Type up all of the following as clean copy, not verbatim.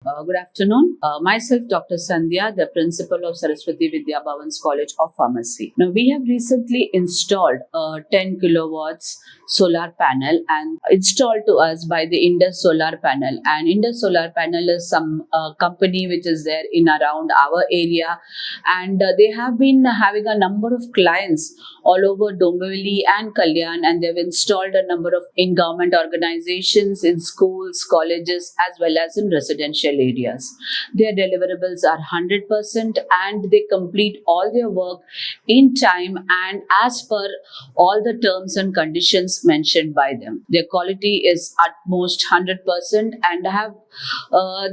Good afternoon. Myself, Dr. Sandhya, the principal of Saraswathi Vidya Bhavan's College of Pharmacy. Now, we have recently installed a 10 kilowatts solar panel and installed to us by the Indus Solar Panel. And Indus Solar Panel is some company which is there in around our area, and they have been having a number of clients all over Dombivli and Kalyan, and they've installed a number of in-government organizations, in schools, colleges, as well as in residential areas. Their deliverables are 100% and they complete all their work in time and as per all the terms and conditions mentioned by them. Their quality is at most 100% and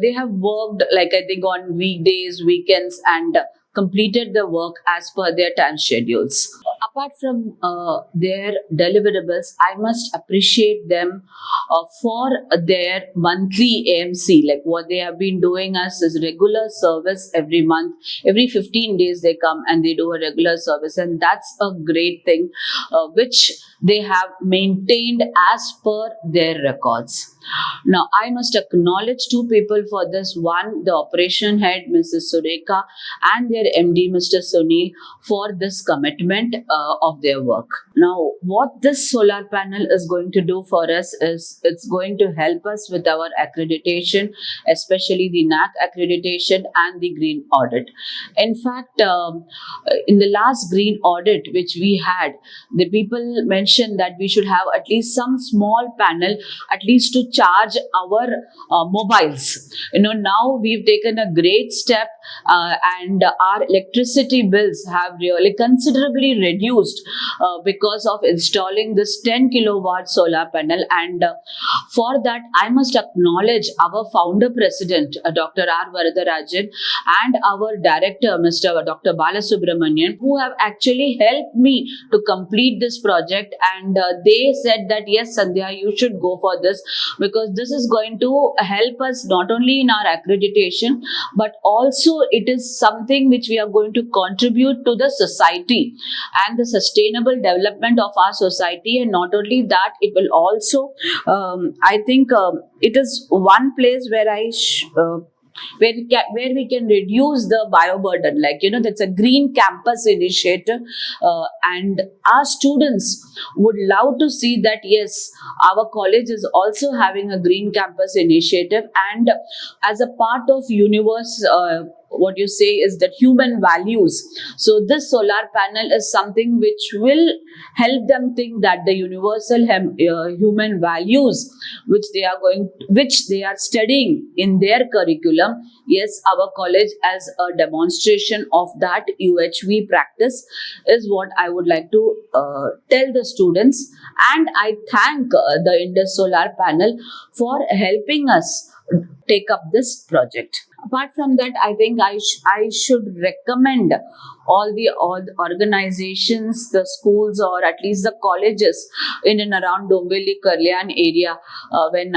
they have worked, like, I think, on weekdays, weekends, and completed the work as per their time schedules. Apart from their deliverables, I must appreciate them for their monthly AMC, like what they have been doing as is regular service every month. Every 15 days they come and they do a regular service, and that's a great thing which they have maintained as per their records. Now, I must acknowledge two people for this. One, the operation head, Mrs. Sureka, and their MD, Mr. Sunil, for this commitment of their work. Now, what this solar panel is going to do for us is it's going to help us with our accreditation, especially the NAC accreditation and the green audit. In fact, in the last green audit which we had, the people mentioned that we should have at least some small panel, at least to charge our mobiles. Now we've taken a great step and our electricity bills have really considerably reduced because of installing this 10 kilowatt solar panel. And for that, I must acknowledge our founder president, Dr. R. Varadarajan, and our director, Mr. Dr. Balasubramanian, who have actually helped me to complete this project. And they said that, yes, Sandhya, you should go for this, because this is going to help us not only in our accreditation, but also it is something which we are going to contribute to the society and the sustainable development of our society. And not only that, it will also, I think, it is one place where where we can reduce the bioburden. That's a green campus initiative, and our students would love to see that, yes, our college is also having a green campus initiative, and as a part of universe, what you say is that human values. So this solar panel is something which will help them think that the universal human values which they are studying in their curriculum, yes, our college as a demonstration of that UHV practice is what I would like to tell the students. And I thank the Indus Solar Panel for helping us take up this project. Apart from that, I think I should recommend all the organizations, the schools, or at least the colleges in and around Dombivli, Kalyan area, when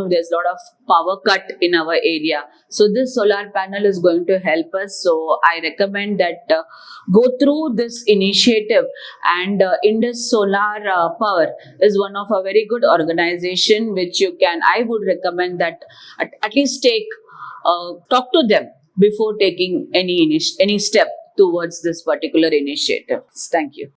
there's a lot of power cut in our area. So this solar panel is going to help us. So I recommend that go through this initiative, and Indus Solar Power is one of a very good organization which I would recommend that at least talk to them before taking any step towards this particular initiative. Thank you.